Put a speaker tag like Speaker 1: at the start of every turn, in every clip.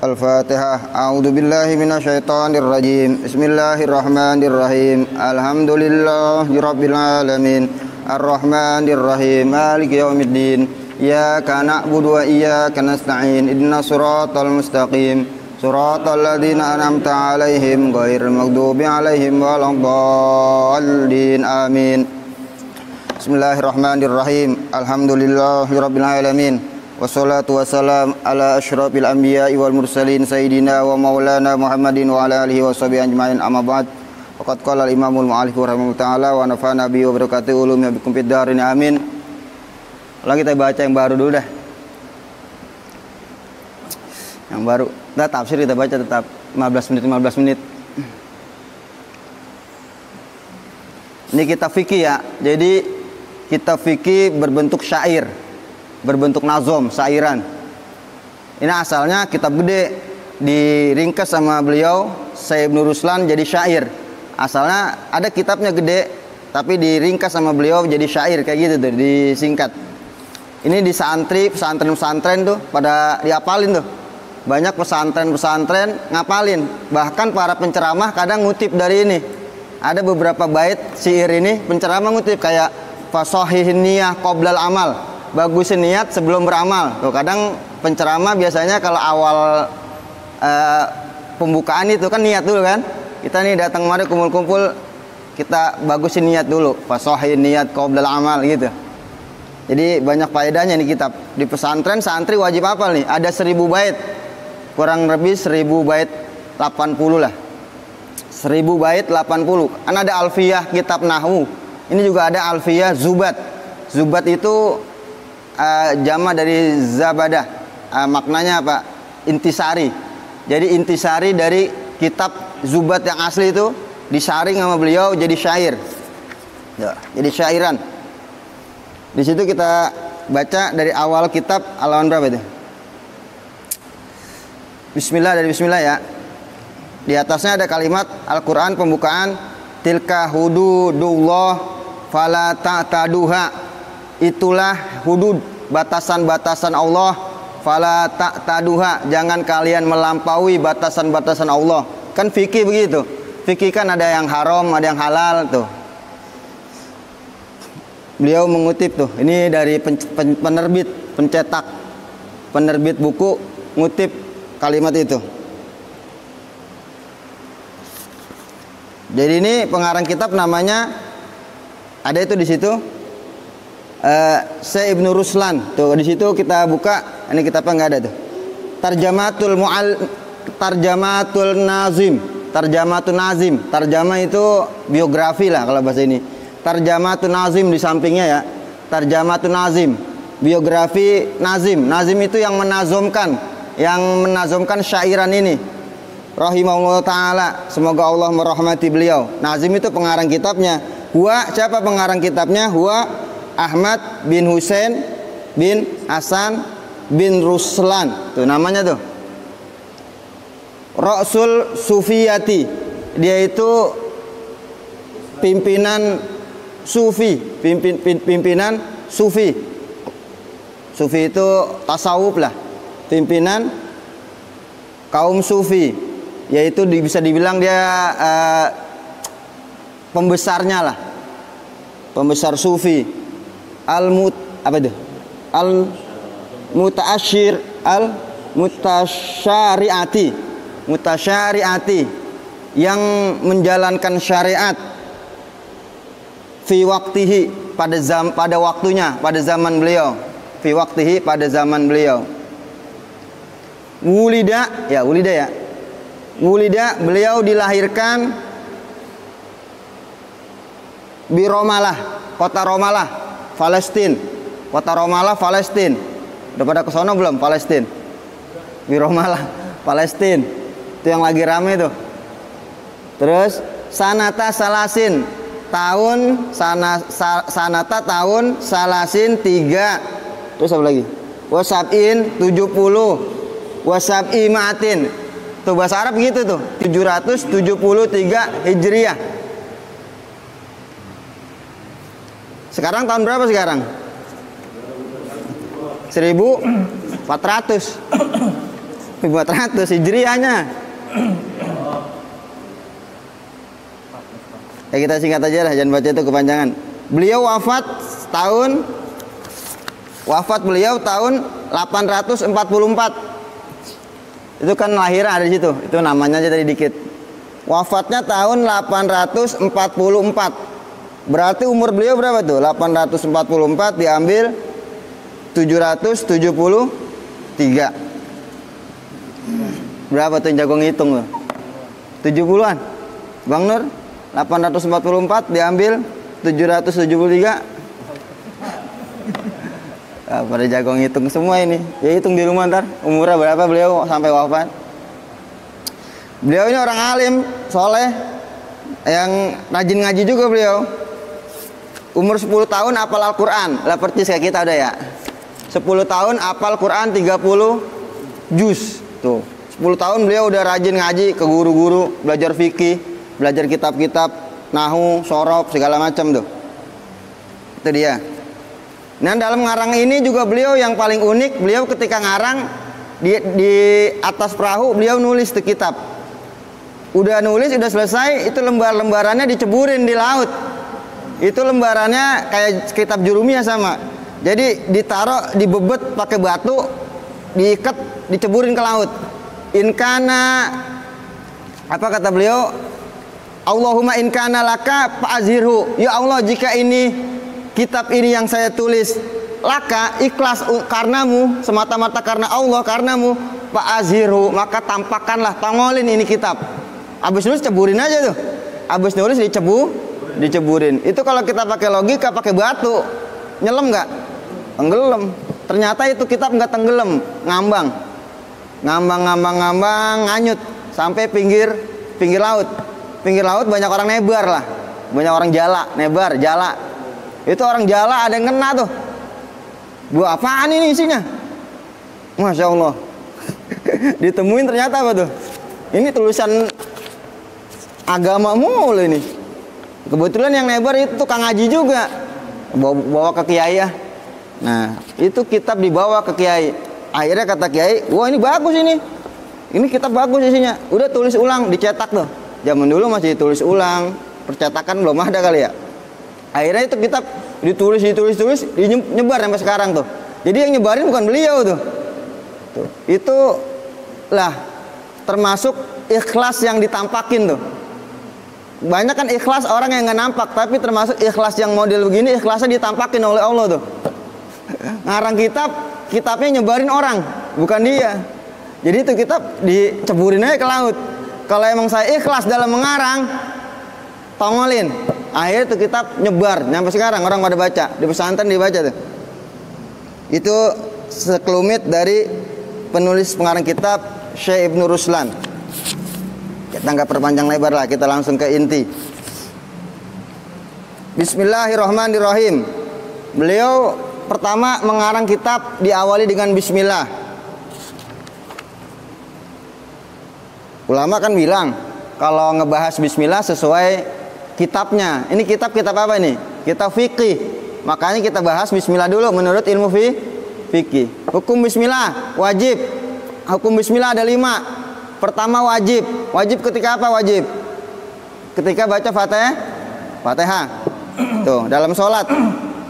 Speaker 1: Al-Fatihah. A'udzu billahi minasyaitonir rajim. Bismillahirrahmanirrahim. Alhamdulillahirabbil alamin. Arrahmanir rahim. Maliki yaumiddin. Iyyaka na'budu wa iyyaka nasta'in. Ihdinas siratal mustaqim. Siratal ladzina an'amta 'alaihim ghairil maghdubi 'alaihim waladdallin. Amin. Bismillahirrahmanirrahim. Alhamdulillahirabbil alamin. Wassalatu wassalam ala asyrafil anbiya'i wal mursalin sayyidina wa maulana Muhammadin wa ala alihi washabihi ajmain, amma ba'd. Faqad qala al-imamul mu'allif rahimahullahu ta'ala wa nafa'ana bihi wa barakatuhu ulumi bikum fid darin amin. Ulang kita baca yang baru dulu dah. Yang baru. Nah, tafsir kita baca tetap 15 menit. Ini kitab fikih ya. Jadi kitab fikih berbentuk syair, berbentuk nazom, syairan. Ini asalnya kitab gede, diringkas sama beliau Syekh Ibnu Ruslan jadi syair. Asalnya ada kitabnya gede, tapi diringkas sama beliau jadi syair kayak gitu tuh, disingkat. Ini di pesantren tuh pada diapalin tuh. Banyak pesantren ngapalin. Bahkan para penceramah kadang ngutip dari ini. Ada beberapa bait syair ini penceramah ngutip kayak fasohihin niyah qoblal amal. Bagusin niat sebelum beramal. Tuh, kadang penceramah biasanya kalau awal pembukaan itu kan niat dulu kan. Kita nih datang mari kumpul-kumpul, kita bagusin niat dulu. Fasohin niat qoblal amal gitu. Jadi banyak faedahnya nih kitab. Di pesantren santri wajib hafal nih. Ada 1000 bait. Kurang lebih 1000 bait 80 lah. 1000 bait 80. Kan ada alfiyah kitab nahwu. Ini juga ada alfiyah zubat. Zubat itu jama dari zabadah. Maknanya apa? Intisari. Jadi intisari dari kitab zubat yang asli itu disaring sama beliau jadi syair. Ya, jadi syairan. Di situ kita baca dari awal kitab halaman berapa itu? Bismillah, dari bismillah ya. Di atasnya ada kalimat Al-Qur'an pembukaan, tilka hududullah fala ta'taduha. Itulah hudud, batasan-batasan Allah, fala ta'taduha, jangan kalian melampaui batasan-batasan Allah. Kan fikih begitu. Fikih kan ada yang haram, ada yang halal tuh. Beliau mengutip tuh. Ini dari penerbit, pencetak, penerbit buku ngutip kalimat itu. Jadi ini pengarang kitab namanya ada itu di situ. Syekh Ibnu Ruslan. Tuh di situ kita buka, ini kitabnya enggak ada tuh. Tarjamatul Nazim. Tarjamatun Nazim. Tarjamah itu biografi lah kalau bahasa ini. Tarjamatun Nazim di sampingnya ya. Tarjamatun Nazim. Biografi Nazim. Nazim itu yang menazomkan, syairan ini. Rahimahullah ta'ala. Semoga Allah merahmati beliau. Nazim itu pengarang kitabnya. Siapa pengarang kitabnya? Ahmad bin Husain bin Hasan bin Ruslan. Tuh namanya tuh. Rasul Sufiyati. Dia itu pimpinan sufi, pimpinan sufi. Sufi itu tasawuf lah. Pimpinan kaum sufi. Yaitu bisa dibilang dia pembesarnya lah. Pembesar sufi. Mutasyariati yang menjalankan syariat fi waqtihi pada waktunya, pada zaman beliau. Fi waqtihi pada zaman beliau. Wulida ya. Wulida beliau dilahirkan di Romalah, kota Romalah, Palestina. Kota Romalah, Palestina. Udah pada kesono belum Palestina? Di Romalah, Palestina. Itu yang lagi rame tuh. Terus sanata salasin tahun sanata tahun salasin 3. Terus apa lagi? Wasabin 70. Wasabi ma'atin. Tuh bahasa Arab gitu tuh. 773 Hijriah. Sekarang tahun berapa sekarang? 1400. 1400 Hijriahnya. Ya kita singkat aja lah, jangan baca itu kepanjangan. Beliau wafat beliau tahun 844. Itu kan lahir ada di situ. Itu namanya aja tadi dikit. Wafatnya tahun 844. Berarti umur beliau berapa tuh? 844 diambil 773. Berapa tuh jago ngitung tuh? 70-an. Bang Nur, 844 diambil 773. Pada jago ngitung semua ini. Ya hitung di rumah ntar umurnya berapa beliau sampai wafat. Beliau ini orang alim, soleh, yang rajin ngaji juga beliau. Umur 10 tahun hafal Al-Quran. Lah percis kayak kita udah ya. 10 tahun hafal Quran 30 juz. Tuh, 10 tahun beliau udah rajin ngaji ke guru-guru, belajar fikih, belajar kitab-kitab nahwu, shorof, segala macam tuh. Itu dia. Nah, dalam ngarang ini juga beliau yang paling unik, beliau ketika ngarang di atas perahu beliau nulis tuh kitab. Udah nulis, udah selesai, itu lembar-lembarannya diceburin di laut. Itu lembarannya kayak kitab Jurumiyah sama. Jadi ditaruh, dibebet pakai batu, diikat, diceburin ke laut. Inkana, apa kata beliau? Allahumma inkana laka fa'azhirhu. Ya Allah, jika ini kitab ini yang saya tulis laka, ikhlas karenamu, semata-mata karena Allah, karenamu, fa'azhirhu, maka tampakkanlah, tongolin ini kitab. Abis nulis ceburin aja tuh. Abis nulis diceburin. Itu kalau kita pakai logika, pakai batu, nyelam nggak? Tenggelam. Ternyata itu kitab nggak tenggelam, ngambang, nganyut sampai pinggir laut. Pinggir laut banyak orang nebar lah, banyak orang jala. Itu orang jala ada yang kena tuh. Buah apaan ini isinya? Masya Allah. Ditemuin ternyata apa tuh? Ini tulisan agama mulu ini. Kebetulan yang nebar itu tukang ngaji juga, bawa ke kiai ya. Nah, itu kitab dibawa ke kiai. Akhirnya kata kiai, wah ini bagus ini kitab bagus isinya. Udah tulis ulang, dicetak tuh. Zaman dulu masih ditulis ulang, percetakan belum ada kali ya. Akhirnya itu kitab ditulis, nyebar sampai sekarang tuh. Jadi yang nyebarin bukan beliau tuh. Itu lah termasuk ikhlas yang ditampakin tuh. Banyak kan ikhlas orang yang nggak nampak, tapi termasuk ikhlas yang model begini, ikhlasnya ditampakin oleh Allah tuh. Ngarang kitabnya nyebarin orang, bukan dia. Jadi itu kitab diceburin aja ke laut. Kalau emang saya ikhlas dalam mengarang, tongolin. Akhirnya itu kitab nyebar, sampai sekarang orang pada baca, di pesantren dibaca tuh. Itu sekelumit dari penulis pengarang kitab Syekh Ibnu Ruslan. Kita nggak perpanjang lebar lah, kita langsung ke inti. Bismillahirrahmanirrahim. Beliau pertama mengarang kitab diawali dengan bismillah. Ulama kan bilang kalau ngebahas bismillah sesuai kitabnya. Ini kitab apa ini? Kitab fikih. Makanya kita bahas bismillah dulu menurut ilmu fikih. Hukum bismillah wajib. Hukum bismillah ada 5. Pertama wajib. Wajib ketika apa wajib? Ketika baca Fatihah. Tuh, dalam sholat.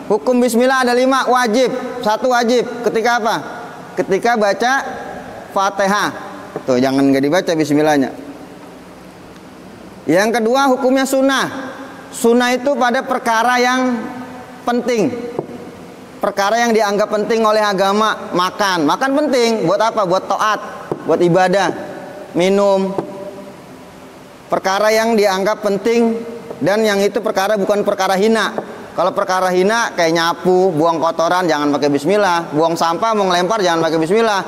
Speaker 1: Hukum bismillah ada 5 wajib. 1 wajib ketika apa? Ketika baca Fatihah. Tuh, jangan nggak dibaca bismillahnya. Yang kedua hukumnya sunnah. Sunnah itu pada perkara yang penting. Perkara yang dianggap penting oleh agama. Makan penting. Buat apa? Buat taat, buat ibadah. Minum. Perkara yang dianggap penting dan yang itu perkara bukan perkara hina. Kalau perkara hina kayak nyapu, buang kotoran jangan pakai bismillah, buang sampah mau ngelempar jangan pakai bismillah.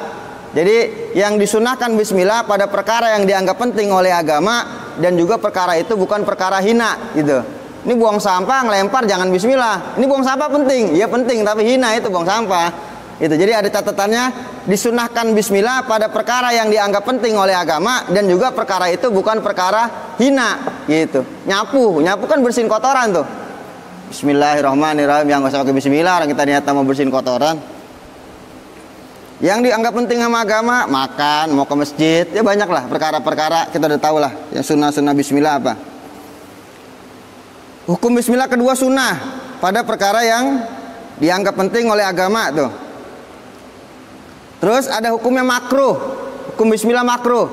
Speaker 1: Jadi yang disunahkan bismillah pada perkara yang dianggap penting oleh agama dan juga perkara itu bukan perkara hina gitu. Ini buang sampah ngelempar jangan bismillah. Ini buang sampah penting, ya penting tapi hina itu buang sampah. Itu jadi ada catatannya disunahkan bismillah pada perkara yang dianggap penting oleh agama dan juga perkara itu bukan perkara hina gitu. Nyapu kan bersihin kotoran tuh. Bismillahirrahmanirrahim, yang nggak usah pakai bismillah orang kita niat mau bersihin kotoran. Yang dianggap penting sama agama, makan, mau ke masjid, ya banyak lah perkara-perkara kita udah tahu lah. Yang sunnah-sunnah bismillah apa. Hukum bismillah kedua sunnah pada perkara yang dianggap penting oleh agama tuh. Terus ada hukumnya makruh. Hukum bismillah makruh.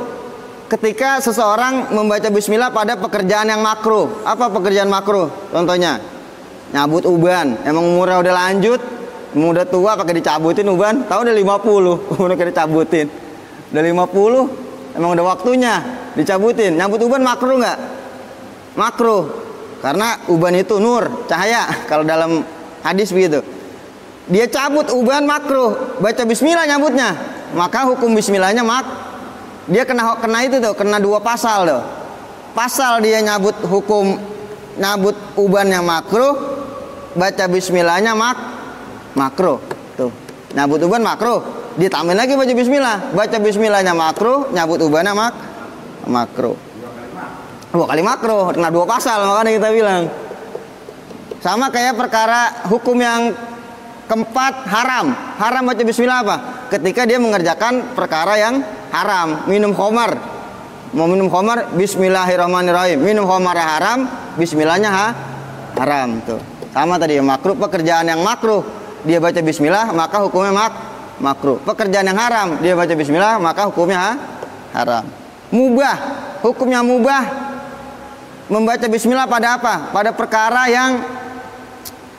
Speaker 1: Ketika seseorang membaca bismillah pada pekerjaan yang makruh. Apa pekerjaan makruh? Contohnya nyabut uban, emang umurnya udah lanjut, udah tua pakai dicabutin uban, tahu udah 50, udah kayak dicabutin. Udah 50, emang udah waktunya dicabutin. Nyabut uban makruh nggak? Makruh. Karena uban itu nur, cahaya kalau dalam hadis begitu. Dia cabut uban makruh, baca bismillah nyabutnya. Maka hukum bismillahnya dia kena itu tuh, kena 2 pasal tuh. Pasal dia nyabut hukum nyabut uban yang makruh, baca bismillahnya makruh tuh. Nyabut uban makruh, ditambahin lagi baca bismillah. Baca bismillahnya makruh, nyabut ubannya makruh. 2 kali makruh, kena 2 pasal, makanya kita bilang. Sama kayak perkara hukum yang keempat, haram. Haram baca bismillah apa? Ketika dia mengerjakan perkara yang haram, minum khamar. Mau minum khamar, bismillahirrahmanirrahim. Minum khamar haram, bismillahnya haram tuh. Sama tadi makruh, pekerjaan yang makruh dia baca bismillah, maka hukumnya makruh. Pekerjaan yang haram dia baca bismillah, maka hukumnya haram. Mubah, hukumnya mubah. Membaca bismillah pada apa? Pada perkara yang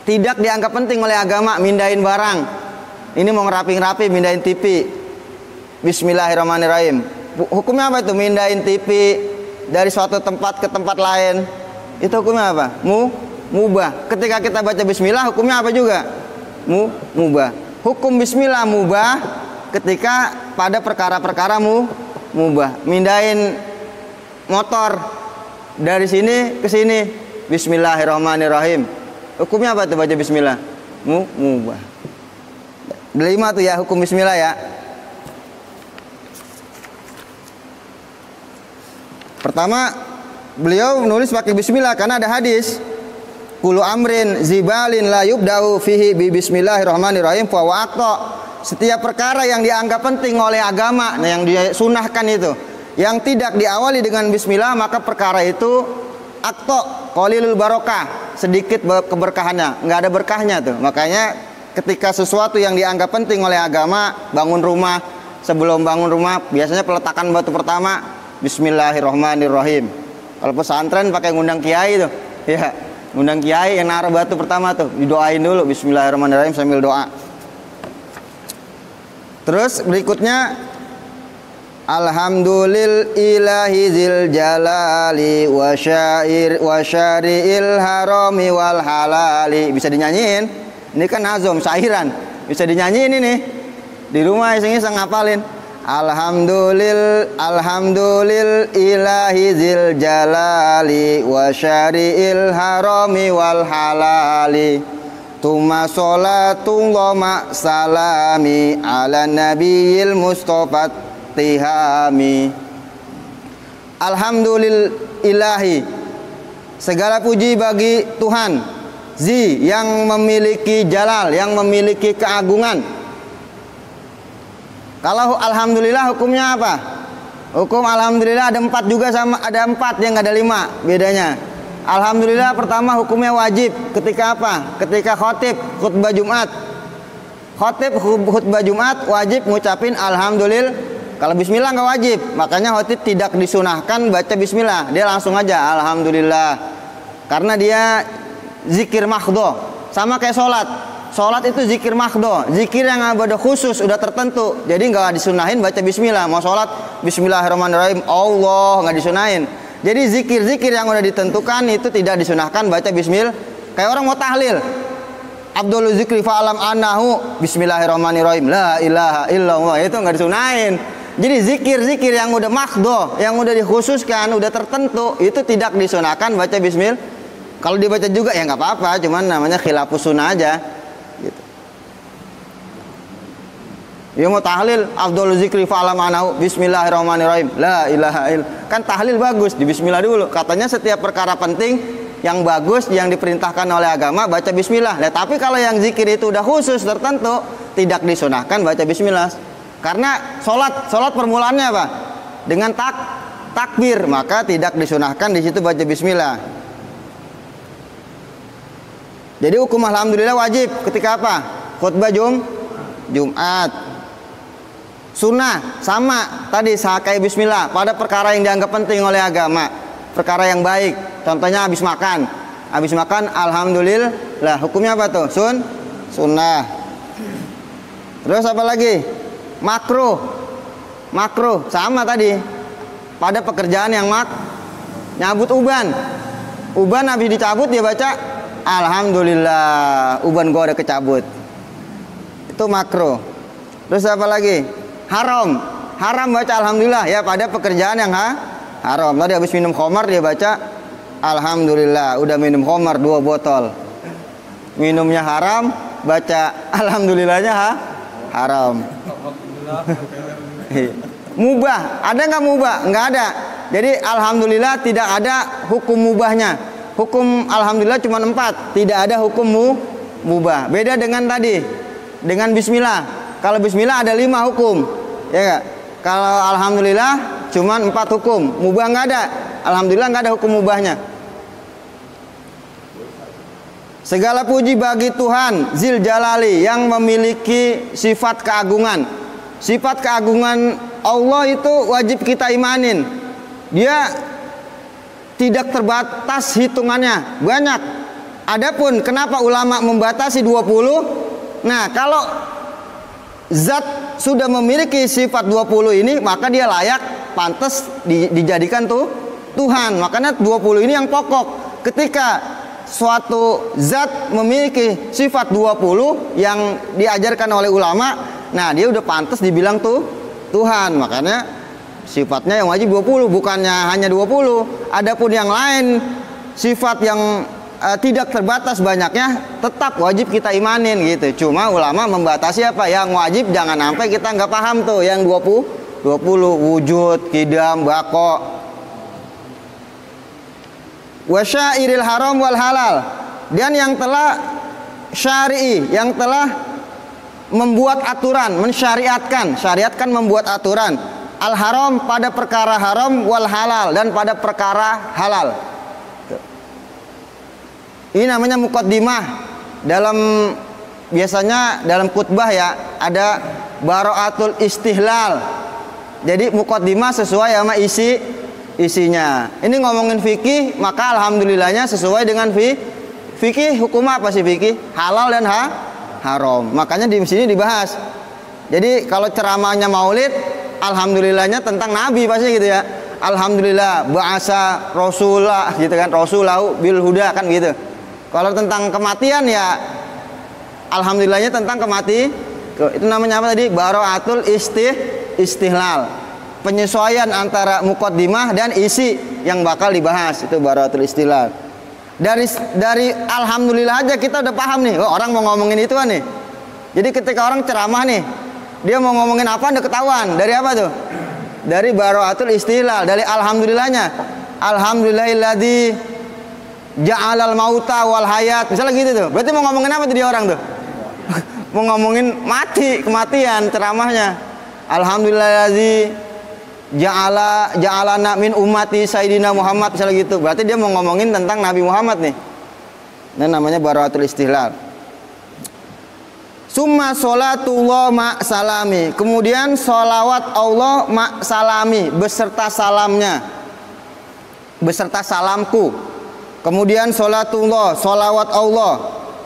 Speaker 1: tidak dianggap penting oleh agama, mindahin barang. Ini mau ngerapi-ngerapi, mindahin TV. Bismillahirrahmanirrahim. Hukumnya apa itu? Mindahin TV dari suatu tempat ke tempat lain. Itu hukumnya apa? Mubah. Ketika kita baca bismillah, hukumnya apa juga? Mubah. Hukum bismillah mubah ketika pada perkara-perkara mubah. Mindahin motor dari sini ke sini, bismillahirrahmanirrahim. Hukumnya apa tuh baca bismillah? Mubah. 5 tuh ya hukum bismillah ya. Pertama, beliau menulis pakai bismillah karena ada hadis, kullu amrin zibalin la yubda'u fihi bi bismillahirrahmanirrahim fa huwa aqta. Setiap perkara yang dianggap penting oleh agama, nah yang disunahkan itu, yang tidak diawali dengan bismillah, maka perkara itu aqta, qalilul barokah, sedikit keberkahannya, nggak ada berkahnya tuh. Makanya ketika sesuatu yang dianggap penting oleh agama, bangun rumah, sebelum bangun rumah biasanya peletakan batu pertama bismillahirrahmanirrahim. Kalau pesantren pakai ngundang kiai tuh, ya ngundang kiai yang naruh batu pertama tuh didoain dulu bismillahirrahmanirrahim sambil doa. Terus berikutnya alhamdulillahi zil jalali wa syari'il harami wal halali. Bisa dinyanyiin. Ini kan nazom, syairan. Bisa dinyanyiin ini. Di rumah iseng-iseng ngapalin. Alhamdulillahi zil jalali wa syari'il harami wal halali. Tuma sholatullah ma salami ala nabiyil mustafa tihami. Alhamdulillahi, segala puji bagi Tuhan, Zi, yang memiliki jalal, yang memiliki keagungan. Kalau alhamdulillah hukumnya apa? Hukum alhamdulillah ada 4 juga, sama ada 4 yang ada 5 bedanya. Alhamdulillah pertama hukumnya wajib ketika apa? Ketika khutbah Jumat. Khutbah Jumat wajib ngucapin alhamdulillah. Kalau bismillah nggak wajib, makanya khotib tidak disunahkan baca bismillah, dia langsung aja alhamdulillah. Karena dia zikir mahdho, sama kayak sholat itu zikir mahdho, zikir yang ada khusus, udah tertentu. Jadi nggak disunahin baca bismillah. Mau sholat bismillahirrahmanirrahim, Allah, nggak disunahin. Jadi zikir-zikir yang udah ditentukan itu tidak disunahkan baca bismillah. Kayak orang mau tahlil, Abdul zikri fa'alam anahu bismillahirrahmanirrahim la ilaha illallah, itu nggak disunahin. Jadi zikir-zikir yang udah mahdho, yang udah dikhususkan, udah tertentu, itu tidak disunahkan baca bismillah. Kalau dibaca juga ya nggak apa-apa, cuman namanya khilafus sunnah aja gitu. Ya mau tahlil Abdul zikri fa'alam anahu bismillahirrahmanirrahim la ilaha illallah, kan tahlil bagus di bismillah dulu. Katanya setiap perkara penting yang bagus yang diperintahkan oleh agama baca bismillah. Nah, tapi kalau yang zikir itu udah khusus tertentu tidak disunahkan baca bismillah. Karena sholat permulaannya apa? Dengan takbir, maka tidak disunahkan di situ baca bismillah. Jadi hukum alhamdulillah wajib ketika apa? Khutbah Jumat. Sunnah sama tadi kayak bismillah pada perkara yang dianggap penting oleh agama, perkara yang baik. Contohnya habis makan. Habis makan alhamdulillah. Hukumnya apa tuh? Sunnah. Terus apa lagi? Makruh sama tadi. Pada pekerjaan yang nyabut uban habis dicabut dia baca alhamdulillah, uban gua udah kecabut. Itu makruh. Terus apa lagi? Haram baca alhamdulillah ya pada pekerjaan yang haram. Tadi habis minum khamar dia baca alhamdulillah, udah minum khamar 2 botol. Minumnya haram, baca alhamdulillahnya haram. Mubah, ada nggak mubah? Nggak ada. Jadi alhamdulillah tidak ada hukum mubahnya. Hukum alhamdulillah cuma 4, tidak ada hukum mubah. Beda dengan tadi, dengan bismillah. Kalau bismillah ada 5 hukum, ya nggak? Kalau alhamdulillah cuma 4 hukum, mubah nggak ada. Alhamdulillah nggak ada hukum mubahnya. Segala puji bagi Tuhan Zil Jalali yang memiliki sifat keagungan. Sifat keagungan Allah itu wajib kita imanin. Dia tidak terbatas hitungannya, banyak. Adapun kenapa ulama membatasi 20? Nah, kalau zat sudah memiliki sifat 20 ini, maka dia layak, pantas dijadikan Tuhan. Makanya 20 ini yang pokok. Ketika suatu zat memiliki sifat 20 yang diajarkan oleh ulama, nah dia udah pantas dibilang Tuhan. Makanya sifatnya yang wajib 20, bukannya hanya 20. Adapun yang lain sifat yang tidak terbatas banyaknya tetap wajib kita imanin gitu. Cuma ulama membatasi apa? Yang wajib jangan sampai kita nggak paham tuh yang 20 wujud, qidam, baqo. Wasyairil haram wal halal, dan yang telah syar'i, yang telah membuat aturan, mensyariatkan, syariatkan membuat aturan. Al haram pada perkara haram, wal halal dan pada perkara halal. Ini namanya muqaddimah. Biasanya dalam khutbah ya ada bara'atul istihlal. Jadi muqaddimah sesuai sama isinya. Ini ngomongin fikih, maka alhamdulillahnya sesuai dengan fikih. Hukum apa sih fikih? Halal dan haram. Makanya di sini dibahas. Jadi kalau ceramahnya maulid, alhamdulillahnya tentang Nabi pasti gitu ya. Alhamdulillah ba'asa rasulah gitu kan, rasulahu bil huda kan gitu. Kalau tentang kematian ya alhamdulillahnya tentang itu namanya apa tadi? Bara'atul istihlal. Penyesuaian antara muqaddimah dan isi yang bakal dibahas, itu bara'atul istihlal. Dari alhamdulillah aja kita udah paham nih, oh, orang mau ngomongin itu kan nih. Jadi ketika orang ceramah nih, dia mau ngomongin apa udah ketahuan. Dari apa tuh? Dari bara'atul istihlal, dari alhamdulillahnya. Alhamdulillahilladzi ja'alal mauta wal hayat. Misalnya gitu tuh. Berarti mau ngomongin apa tuh dia orang tuh? Mau ngomongin kematian ceramahnya. Alhamdulillahilladzi ja'alana min ummati sayyidina Muhammad, misalnya gitu. Berarti dia mau ngomongin tentang Nabi Muhammad nih. Ini namanya bara'atul istihlal. Summa sholatullah ma salami. Kemudian sholawat Allah ma salami, beserta salamnya, beserta salamku. Kemudian sholatullah, sholawat Allah.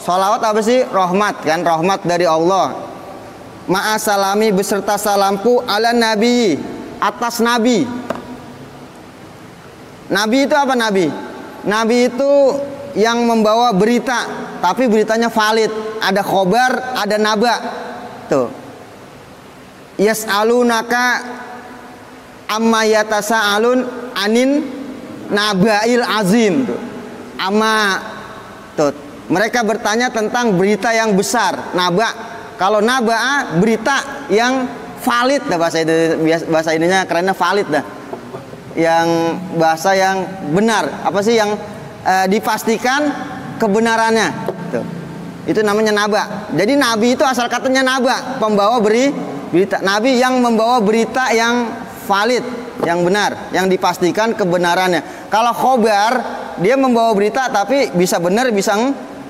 Speaker 1: Sholawat apa sih? Rahmat kan, rahmat dari Allah. Ma salami, beserta salamku ala nabi, atas nabi. Nabi itu apa nabi? Nabi itu yang membawa berita, tapi beritanya valid. Ada khobar, ada naba. Tuh. Yas'alunaka amma yatasa'alun anin nabail azim. Tuh. Mereka bertanya tentang berita yang besar. Naba. Kalau naba berita yang valid dah, bahasa ininya kerennya valid dah. Yang bahasa yang benar. Apa sih yang dipastikan kebenarannya. Tuh. Itu namanya naba. Jadi nabi itu asal katanya naba, pembawa Berita Nabi yang membawa berita yang valid, yang benar, yang dipastikan kebenarannya. Kalau khobar, dia membawa berita tapi bisa benar, bisa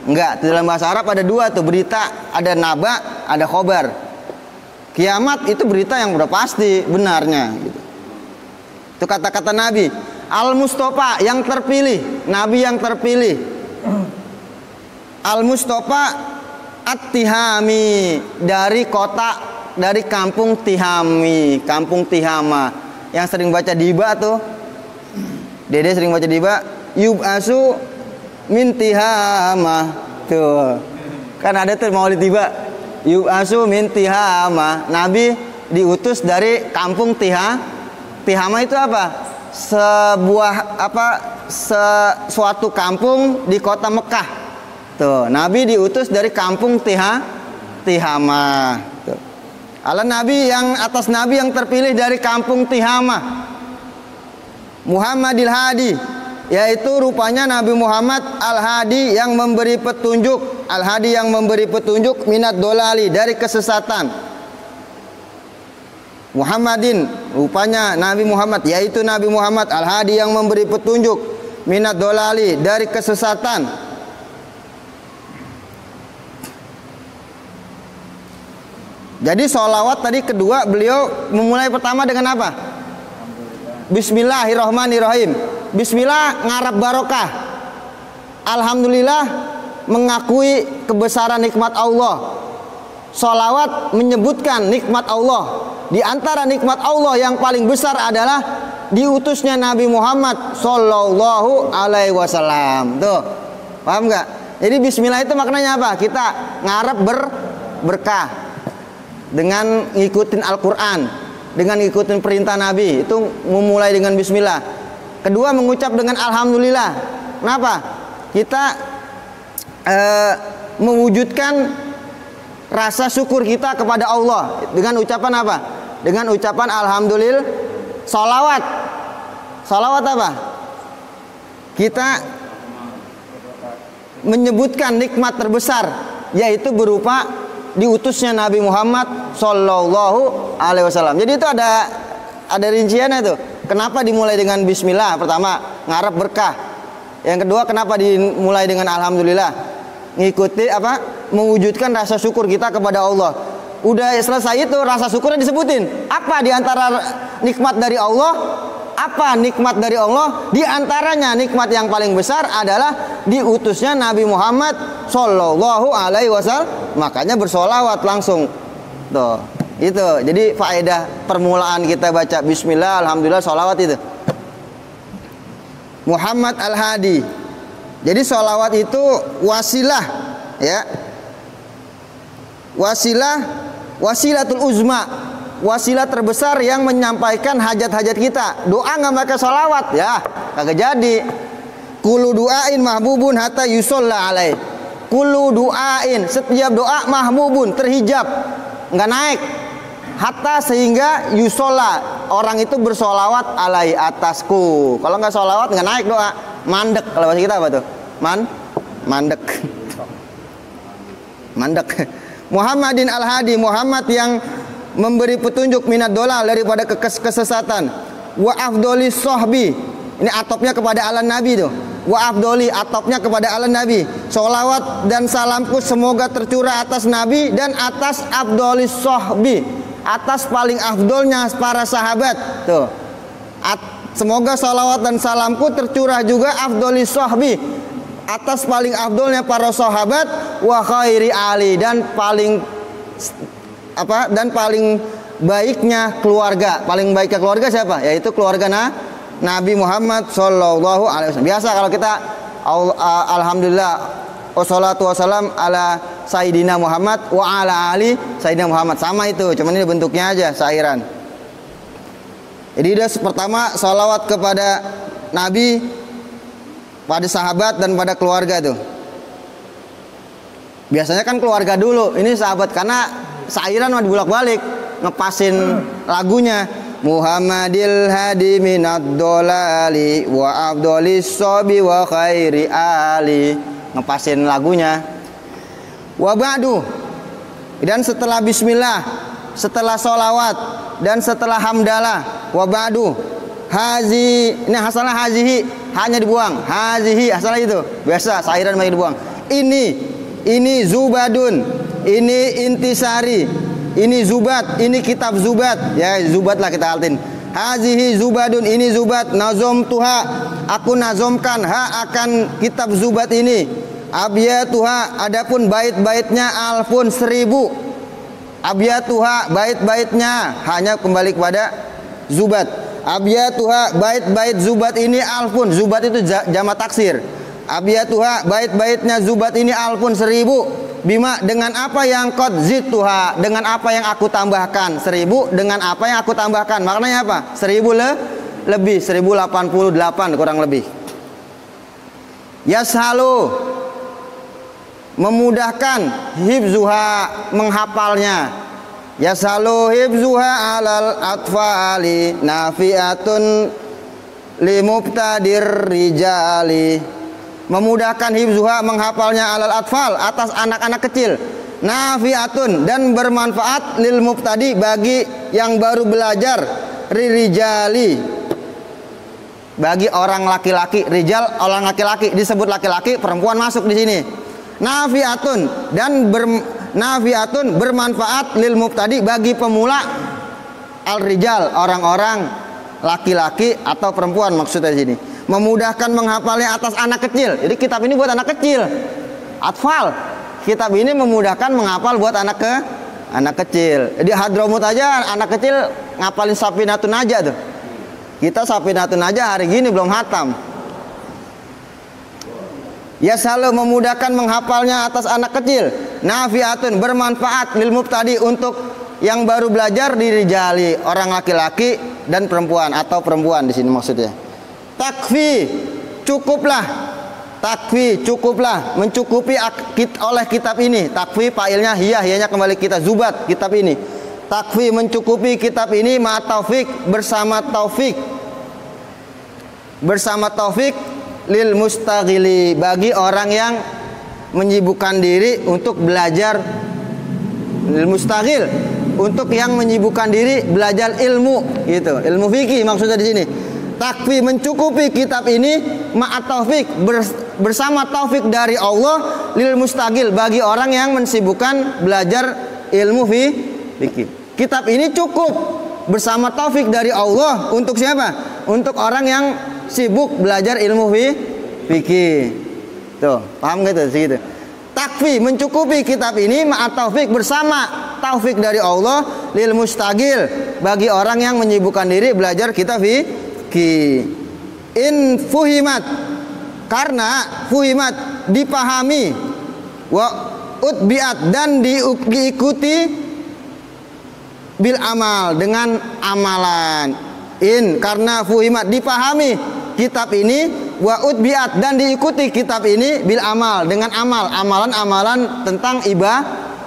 Speaker 1: enggak. Dalam bahasa Arab ada dua tuh, berita, ada naba, ada khobar. Kiamat itu berita yang udah pasti benarnya gitu. Itu kata-kata Nabi. Al-Mustafa yang terpilih, Nabi yang terpilih. Al-Mustafa At-Tihami, dari kota, dari kampung Tihami, kampung Tihama. Yang sering baca diba tuh, Dede sering baca diba, yub'asu min Tihama tuh. Kan ada tuh maulid diba, yub'asu min Tihama. Nabi diutus dari kampung Tihama itu apa? Sebuah suatu kampung di kota Mekah. Tuh, Nabi diutus dari kampung Tihama. Tuh. Nabi yang atas Nabi yang terpilih dari kampung Tihama. Muhammadil Hadi, yaitu rupanya Nabi Muhammad Al-Hadi yang memberi petunjuk, Al-Hadi yang memberi petunjuk minat dolali, dari kesesatan. Muhammadin, rupanya Nabi Muhammad, yaitu Nabi Muhammad Al-Hadi yang memberi petunjuk minat dolali, dari kesesatan. Jadi sholawat tadi kedua, beliau memulai pertama dengan apa? Bismillahirrahmanirrahim. Bismillah ngarap barokah. Alhamdulillah mengakui kebesaran nikmat Allah. Sholawat menyebutkan nikmat Allah. Di antara nikmat Allah yang paling besar adalah diutusnya Nabi Muhammad Sallallahu Alaihi Wasallam. Tuh, paham nggak? Jadi Bismillah itu maknanya apa? Kita ngarep berkah dengan ngikutin Al-Quran, dengan ngikutin perintah Nabi. Itu memulai dengan Bismillah. Kedua, mengucap dengan Alhamdulillah. Kenapa? Kita mewujudkan rasa syukur kita kepada Allah dengan ucapan apa? Dengan ucapan alhamdulillah. Salawat. Salawat apa? Kita menyebutkan nikmat terbesar, yaitu berupa diutusnya Nabi Muhammad Sallallahu Alaihi Wasallam. Jadi itu ada rinciannya tuh. Kenapa dimulai dengan Bismillah? Pertama, ngarep berkah. Yang kedua, kenapa dimulai dengan alhamdulillah? Ngikuti apa? Mewujudkan rasa syukur kita kepada Allah. Udah selesai itu, rasa syukurnya disebutin. Apa diantara nikmat dari Allah? Apa nikmat dari Allah? Di antaranya nikmat yang paling besar adalah diutusnya Nabi Muhammad Sallallahu Alaihi Wasallam. Makanya bersolawat langsung. Tuh, itu. Jadi faedah permulaan kita baca Bismillah, alhamdulillah, solawat itu. Muhammad Al-Hadi. Jadi solawat itu wasilah, ya. Wasilatul uzma, wasilah terbesar yang menyampaikan hajat-hajat kita. Doa nggak pakai sholawat, ya kagak jadi. Kulu duain mahbubun hatta yusolla alaih. Kulu duain, setiap doa mahbubun, terhijab, nggak naik. Hatta sehingga yusolla, orang itu bersolawat alai, atasku. Kalau nggak sholawat nggak naik doa. Mandek, kalau bahasa kita apa tuh? Mandek. Muhammadin Al-Hadi, Muhammad yang memberi petunjuk minat dolal, daripada kesesatan. Wa afdoli sohbi, ini atopnya kepada ala Nabi tuh. Wa afdoli, atopnya kepada ala Nabi. Sholawat dan salamku semoga tercurah atas Nabi dan atas afdoli sohbi, atas paling afdolnya para sahabat tuh. Semoga sholawat dan salamku tercurah juga afdoli sohbi, atas paling afdolnya para sahabat, wa khairi ali, dan paling baiknya keluarga. Paling baiknya keluarga siapa? Yaitu keluarga Nabi Muhammad Sallallahu Alaihi Wasallam. Biasa kalau kita alhamdulillah wassalatu wassalam ala Sayyidina Muhammad wa ala ali Sayyidina Muhammad, sama itu, cuman ini bentuknya aja sairan. Jadi dia pertama salawat kepada Nabi, pada sahabat dan pada keluarga tuh. Biasanya kan keluarga dulu, ini sahabat, karena sairan mah dibulak-balik, ngepasin lagunya. Muhammadil hadi minad dolali wa afdolis sobi wa khairi ali, ngepasin lagunya. Wa ba'du, dan setelah bismillah, setelah solawat dan setelah hamdalah. Wa ba'du hazi, ini asalnya hazihi, hanya dibuang. Hazihi asalnya itu biasa sairan banyak dibuang. Ini zubadun, ini intisari, ini zubat, ini kitab zubat. Ya zubat lah kita altin. Hazihi zubadun, ini zubat. Nazom tuha, aku nazomkan ha akan kitab zubat ini. Abyatuha, adapun bait-baitnya alfun 1000. Abyatuha, bait-baitnya hanya kembali kepada zubat. Abyatuha, bait-bait zubat ini alfun. Zubat itu jamak taksir. Abyatuha, bait-baitnya zubat ini alfun 1000. Bima, dengan apa yang qad zidtuha, dengan apa yang aku tambahkan. 1000 dengan apa yang aku tambahkan. Maknanya apa? 1000 lebih, 1088 kurang lebih. Yashalu, memudahkan, hifzuha, menghafalnya. Yashalu hifzuha alal atfali nafiatun limubtadir rijali. Memudahkan hifzuha, menghafalnya alal atfal, atas anak-anak kecil. Nafiatun, dan bermanfaat lil mubtadi, bagi yang baru belajar. Ririjali, bagi orang laki-laki. Rijal orang laki-laki, disebut laki-laki, perempuan masuk di sini. Nafiatun, dan nafiatun, bermanfaat lil mubtadi, bagi pemula. Al rijal, orang-orang laki-laki atau perempuan maksudnya di sini. Memudahkan menghafalnya atas anak kecil. Jadi kitab ini buat anak kecil. Atfal. Kitab ini memudahkan menghafal buat anak kecil. Di Hadramut aja anak kecil ngapalin Safinatun Najah tuh. Kita Safinatun Najah hari gini belum hatam. Ya selalu memudahkan menghafalnya atas anak kecil. Nafiatun, bermanfaat lil mubtadi, untuk yang baru belajar, dirijali, orang laki-laki dan perempuan atau perempuan di sini maksudnya. Takfi, cukuplah. Takfi, cukuplah, mencukupi oleh kitab ini. Takfi failnya hiyahnya kembali kita zubat kitab ini. Takfi, mencukupi kitab ini, ma taufik, bersama taufik. Bersama taufik lil mustaghili, bagi orang yang menyibukkan diri untuk belajar. Lil mustaghil, untuk yang menyibukkan diri belajar ilmu gitu. Ilmu fikih maksudnya di sini. Takfi, mencukupi kitab ini, ma'at taufik, bersama taufik dari Allah, lil mustagil, bagi orang yang mensibukkan belajar ilmu fikih. Kitab ini cukup bersama taufik dari Allah untuk siapa? Untuk orang yang sibuk belajar ilmu fikih. Tuh, paham gitu segitu. Takfi, mencukupi kitab ini, ma'at taufik, bersama taufik dari Allah, lil mustagil, bagi orang yang menyibukkan diri belajar kitab fikih. In fuhimat, karena fuhimat dipahami, wa utbiat, dan diikuti, bil amal, dengan amalan. In, karena fuhimat dipahami kitab ini, wa utbiat, dan diikuti kitab ini, bil amal, dengan amal, amalan-amalan tentang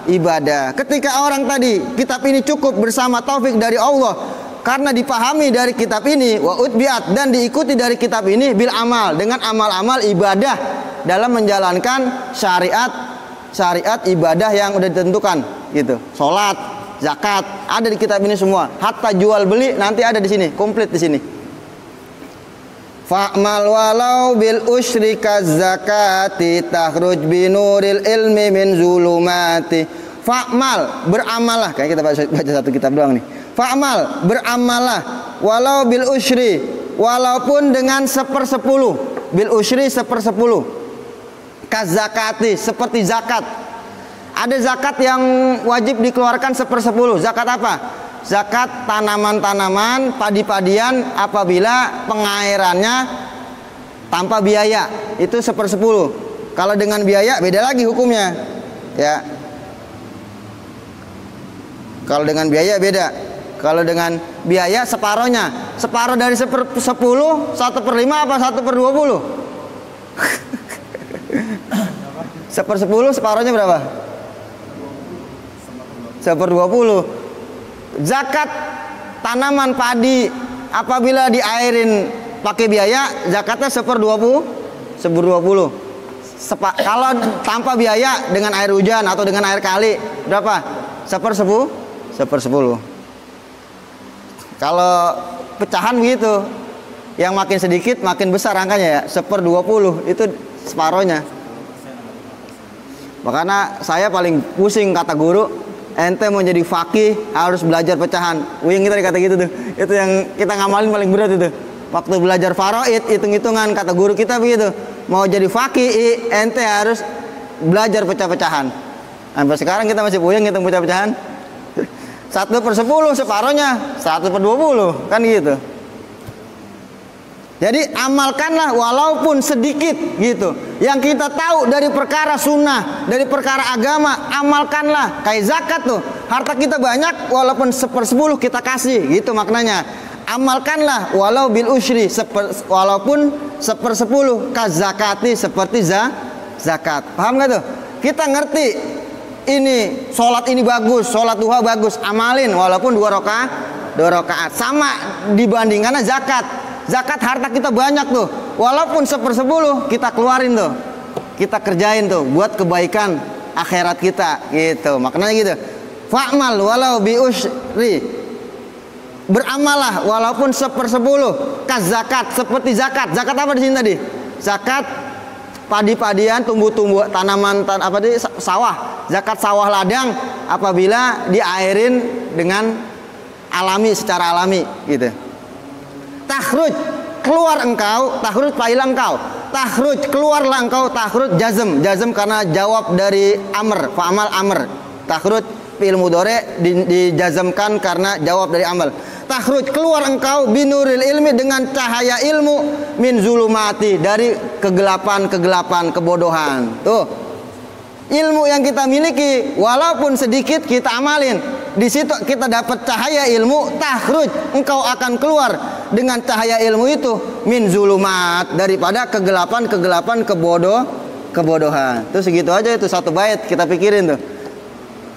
Speaker 1: ibadah. Ketika orang tadi kitab ini cukup bersama taufik dari Allah, karena dipahami dari kitab ini, wa utbiat, dan diikuti dari kitab ini, bil amal, dengan amal-amal ibadah dalam menjalankan syariat ibadah yang udah ditentukan gitu. Salat, zakat, ada di kitab ini semua. Hatta jual beli nanti ada di sini, komplit di sini. Fa'mal walau bil usyri zakati takhruj binuril ilmi min zulumati. Fa'mal, beramallah. Kayak kita baca satu kitab doang nih. Fa'mal, beramallah, walau bil usyri, walaupun dengan 1/10. Bil usyri 1/10. Kazakati, seperti zakat. Ada zakat yang wajib dikeluarkan 1/10. Zakat apa? Zakat tanaman-tanaman, padi-padian apabila pengairannya tanpa biaya. Itu 1/10. Kalau dengan biaya beda lagi hukumnya. Ya. Kalau dengan biaya beda. Kalau dengan biaya separohnya. Separoh dari 1/10, 1/5 apa 1/20? 1/10 separohnya berapa? 1/20. Zakat tanaman padi apabila diairin pakai biaya, zakatnya 1/20. Kalau tanpa biaya dengan air hujan atau dengan air kali berapa? 1/10. 1/10. Kalau pecahan begitu, yang makin sedikit makin besar angkanya ya, 1/20 itu separohnya. Makanya saya paling pusing kata guru, ente mau jadi fakih harus belajar pecahan. Uyeng kita dikata gitu tuh. Itu yang kita ngamalin paling berat itu. Waktu belajar faraid, hitung-hitungan kata guru kita begitu. Mau jadi fakih, ente harus belajar pecah-pecahan. Sampai sekarang kita masih puyeng ngitung pecah-pecahan. 1/10 separohnya 1/20 kan gitu. Jadi amalkanlah walaupun sedikit gitu. Yang kita tahu dari perkara sunnah, dari perkara agama, amalkanlah. Kayak zakat tuh, harta kita banyak walaupun 1/10 kita kasih, gitu maknanya. Amalkanlah walau bil usyri, walaupun 1/10 kazakati, seperti zakat. Paham gak tuh? Kita ngerti ini sholat ini bagus, sholat duha bagus, amalin walaupun 2 rakaat. Sama dibandingkannya zakat. Zakat harta kita banyak tuh, walaupun 1/10 kita keluarin tuh, kita kerjain tuh buat kebaikan akhirat kita, gitu. Maknanya gitu. Fa'mal walau bi usyri, beramalah walaupun 1/10 kas zakat, seperti zakat. Zakat apa di sini tadi? Zakat padi-padian, tumbuh-tumbuh, tanaman apa tadi, sawah. Zakat sawah ladang apabila diairin dengan alami, secara alami, gitu. Takhruj, keluar engkau, takhruj fa'ilah engkau, takhruj keluarlah engkau, takhruj jazm, jazm karena jawab dari amr, fa'amal amr. Takhruj fi'il mudhari dijazmkan karena jawab dari amal. Takhruj keluar engkau binuril ilmi, dengan cahaya ilmu, min zulumati, dari kegelapan-kegelapan kebodohan. Tuh. Ilmu yang kita miliki walaupun sedikit kita amalin. Di situ kita dapat cahaya ilmu, takhruj, engkau akan keluar dengan cahaya ilmu itu min zulumat, daripada kegelapan-kegelapan kebodohan. Itu segitu aja, itu satu bait kita pikirin tuh.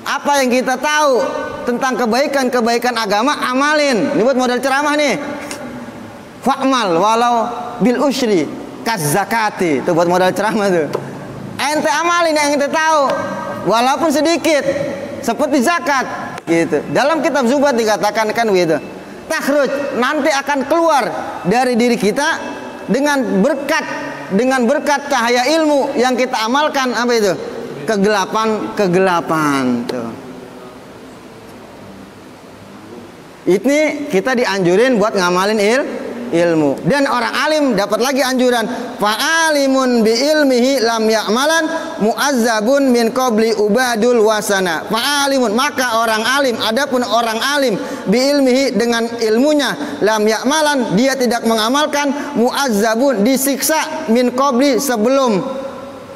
Speaker 1: Apa yang kita tahu tentang kebaikan-kebaikan agama, amalin. Ini buat modal ceramah nih. Fa'mal walau bil usyri kaz zakati. Itu buat modal ceramah tuh. Ente amalin yang ente tahu walaupun sedikit, seperti zakat gitu. Dalam kitab Zubat dikatakan kan gitu. Takhruj, nanti akan keluar dari diri kita dengan berkat cahaya ilmu yang kita amalkan, apa itu? Kegelapan tuh. Ini kita dianjurin buat ngamalin ilmu. Dan orang alim dapat lagi anjuran, fa'alimun bi ilmihi lam ya'malan mu'azzabun min qabli ubadul wasana. Fa'alimun, maka orang alim, adapun orang alim bi ilmihi, dengan ilmunya, lam ya'malan, dia tidak mengamalkan, mu'azzabun, disiksa, min qabli, sebelum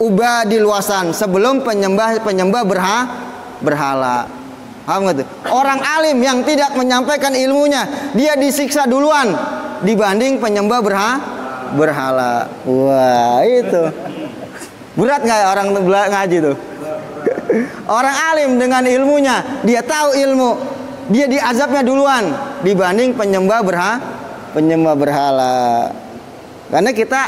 Speaker 1: ubadil wasan, sebelum penyembah berhala. Paham nggak tuh? Orang alim yang tidak menyampaikan ilmunya, dia disiksa duluan dibanding penyembah berhala. Wah, itu berat nggak orang ngaji tuh? Orang alim dengan ilmunya, dia tahu ilmu, dia diazabnya duluan dibanding penyembah berhala. Karena kita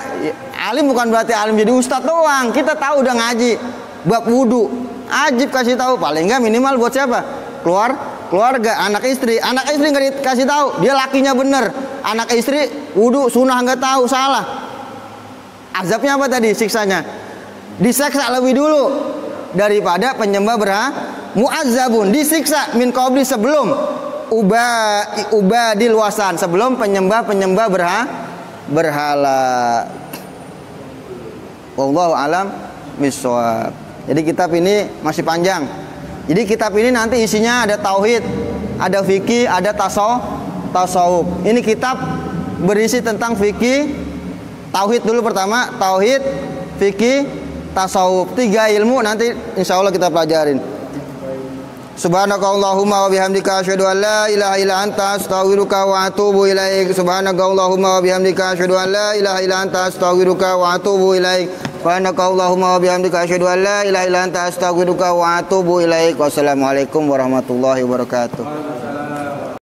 Speaker 1: alim bukan berarti alim jadi ustadz doang. Kita tahu udah ngaji bab wudu, ajib kasih tahu, paling nggak minimal buat siapa? Keluarga, anak istri nggak dikasih tahu, dia lakinya bener, anak istri wudu sunnah nggak tahu, salah. Azabnya apa tadi? Siksanya disiksa lebih dulu daripada penyembah berhala. Mu'azzabun, disiksa min qabli, sebelum ubadil wasan, sebelum penyembah berhala. Wallahu alam bishawab. Jadi kitab ini masih panjang. Jadi kitab ini nanti isinya ada tauhid, ada fikih, ada tasawuf. Ini kitab berisi tentang fikih, tauhid dulu pertama, tauhid, fikih, tasawuf. 3 ilmu nanti insya Allah kita pelajarin. Subhanakallahumma wa bihamdika asyhadu an la ilaha illa anta astaghfiruka wa atubu ilaik. Subhanakallahumma wa bihamdika asyhadu an la ilaha illa anta astaghfiruka wa atubu ilaik. Subhanakallahumma wa bihamdika asyhadu an la ilaha illa anta astaghfiruka wa atubu ilaik. Wassalamualaikum warahmatullahi wabarakatuh.